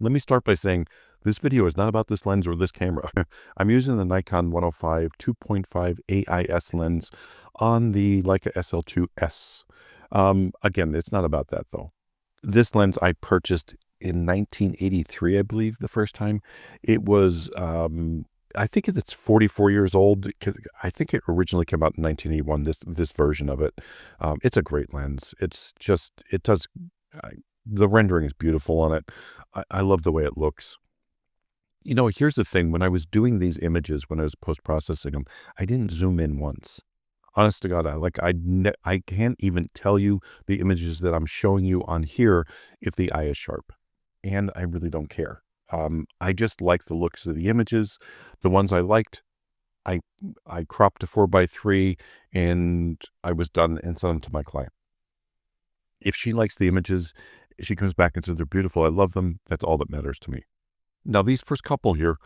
Let me start by saying this video is not about this lens or this camera. I'm using the Nikon 105 2.5 AIS lens on the Leica SL2S. Again, it's not about that though. This lens I purchased in 1983, I believe, the first time. It was, I think it's 44 years old because I think it originally came out in 1981, this version of it. It's a great lens. It's just, it does, uh, the rendering is beautiful on it. I love the way it looks. Here's the thing. When I was doing these images, when I was post-processing them, I didn't zoom in once. Honest to God, I can't even tell you the images that I'm showing you on here if the eye is sharp, and I really don't care. I just like the looks of the images. The ones I liked, I I cropped to 4:3, and I was done and sent them to my client. If she likes the images, she comes back and says they're beautiful. I love them. That's all that matters to me. Now, these first couple here,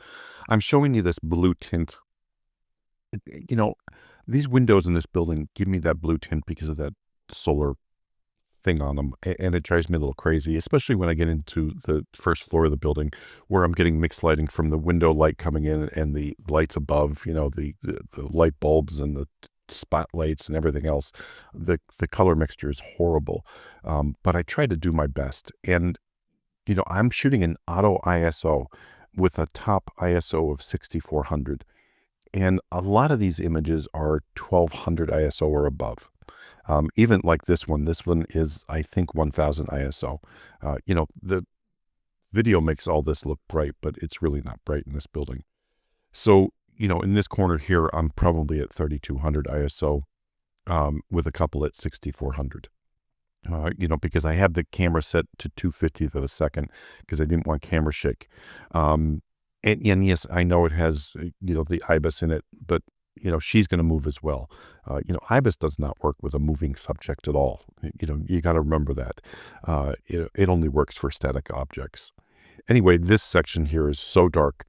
I'm showing you this blue tint. You know, these windows in this building give me that blue tint because of that solar thing on them, and it drives me a little crazy, especially when I get into the first floor of the building where I'm getting mixed lighting from the window light coming in and the lights above, the light bulbs and the spotlights and everything else. The color mixture is horrible, but I try to do my best. And I'm shooting an auto ISO with a top ISO of 6400. And a lot of these images are 1200 ISO or above. Even like this one is, I think, 1000 ISO. The video makes all this look bright, but it's really not bright in this building. So, in this corner here, I'm probably at 3200 ISO with a couple at 6400. Because I have the camera set to 2/50th of a second because I didn't want camera shake. And yes, I know it has, the IBIS in it, but, she's going to move as well. IBIS does not work with a moving subject at all. You got to remember that. It only works for static objects. Anyway, this section here is so dark,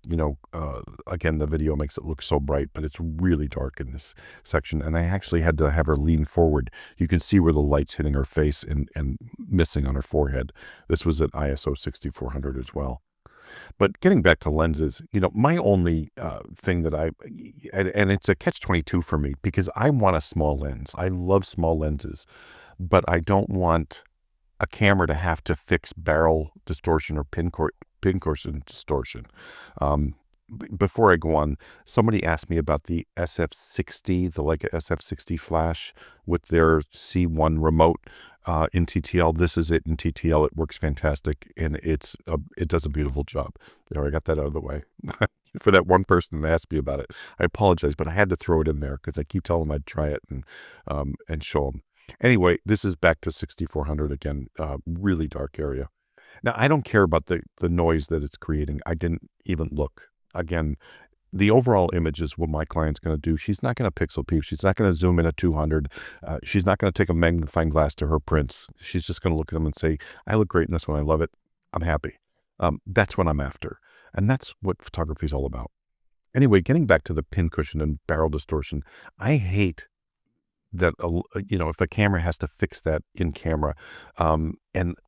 again, the video makes it look so bright, but it's really dark in this section. And I actually had to have her lean forward. You can see where the light's hitting her face and missing on her forehead. This was at ISO 6400 as well. But getting back to lenses, my only thing that and it's a catch-22 for me because I want a small lens. I love small lenses, but I don't want a camera to have to fix barrel distortion or pin distortion. Before I go on, somebody asked me about the SF60, the Leica SF60 flash with their C1 remote in TTL. This is it in TTL. It works fantastic, and it does a beautiful job. There, I got that out of the way. For that one person that asked me about it, I apologize, but I had to throw it in there because I keep telling them I'd try it and show them. Anyway, this is back to 6400 again, really dark area. Now, I don't care about the noise that it's creating. I didn't even look. Again, the overall image is what my client's going to do. She's not going to pixel peep. She's not going to zoom in at 200. She's not going to take a magnifying glass to her prints. She's just going to look at them and say, I look great in this one. I love it. I'm happy. That's what I'm after. And that's what photography is all about. Anyway, getting back to the pincushion and barrel distortion, I hate that, if a camera has to fix that in camera. And,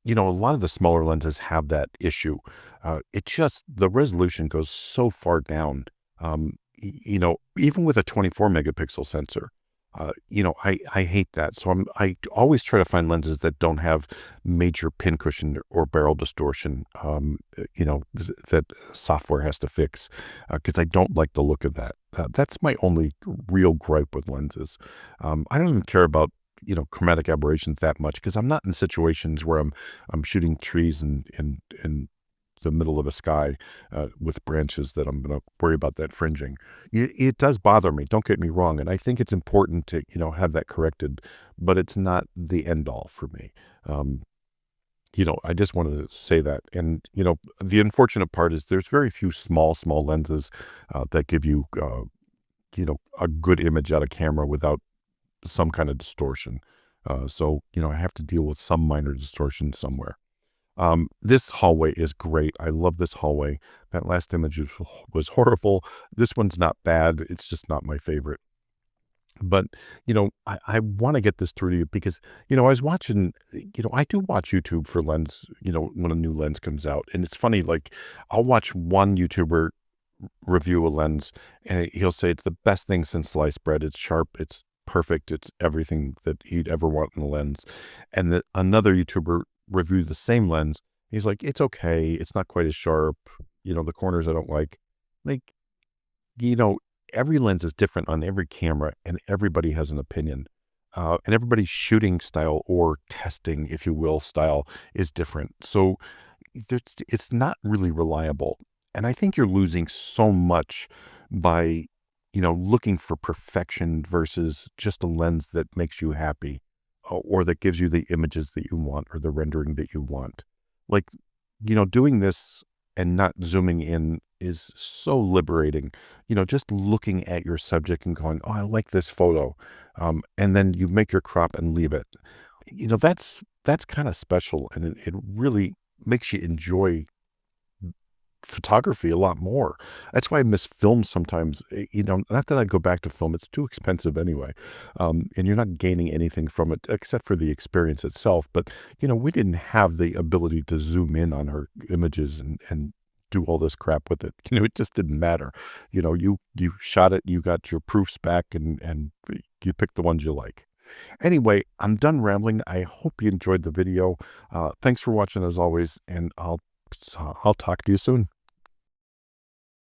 a lot of the smaller lenses have that issue. The resolution goes so far down, even with a 24 megapixel sensor. I hate that. So I always try to find lenses that don't have major pincushion or barrel distortion, that software has to fix, because I don't like the look of that. That's my only real gripe with lenses. I don't even care about, chromatic aberrations that much because I'm not in situations where I'm shooting trees in the middle of a sky with branches that I'm going to worry about that fringing. It does bother me. Don't get me wrong. And I think it's important to, have that corrected, but it's not the end all for me. I just wanted to say that. And, the unfortunate part is there's very few small lenses that give you, a good image out of camera without some kind of distortion. So, I have to deal with some minor distortion somewhere. This hallway is great. I love this hallway. That last image was horrible. This one's not bad. It's just not my favorite. But, I want to get this through to you because, I was watching, I do watch YouTube for lens, when a new lens comes out. And it's funny, like, I'll watch one YouTuber review a lens and he'll say it's the best thing since sliced bread. It's sharp, it's perfect, it's everything that he'd ever want in a lens. And another YouTuber reviewed the same lens. He's like, it's okay, it's not quite as sharp, the corners I don't like. Like, you know, every lens is different on every camera, and everybody has an opinion. And everybody's shooting style or testing, if you will, style is different. So it's not really reliable. And I think you're losing so much by, looking for perfection versus just a lens that makes you happy, or that gives you the images that you want or the rendering that you want. Like, doing this and not zooming in is so liberating. Just looking at your subject and going, oh, I like this photo. And then you make your crop and leave it. That's kind of special. And it really makes you enjoy photography a lot more. That's why I miss film sometimes. Not that I'd go back to film. It's too expensive anyway. And you're not gaining anything from it except for the experience itself. But, we didn't have the ability to zoom in on our images and do all this crap with it. It just didn't matter. You shot it, you got your proofs back, and you picked the ones you like. Anyway, I'm done rambling. I hope you enjoyed the video. Thanks for watching as always, and I'll talk to you soon.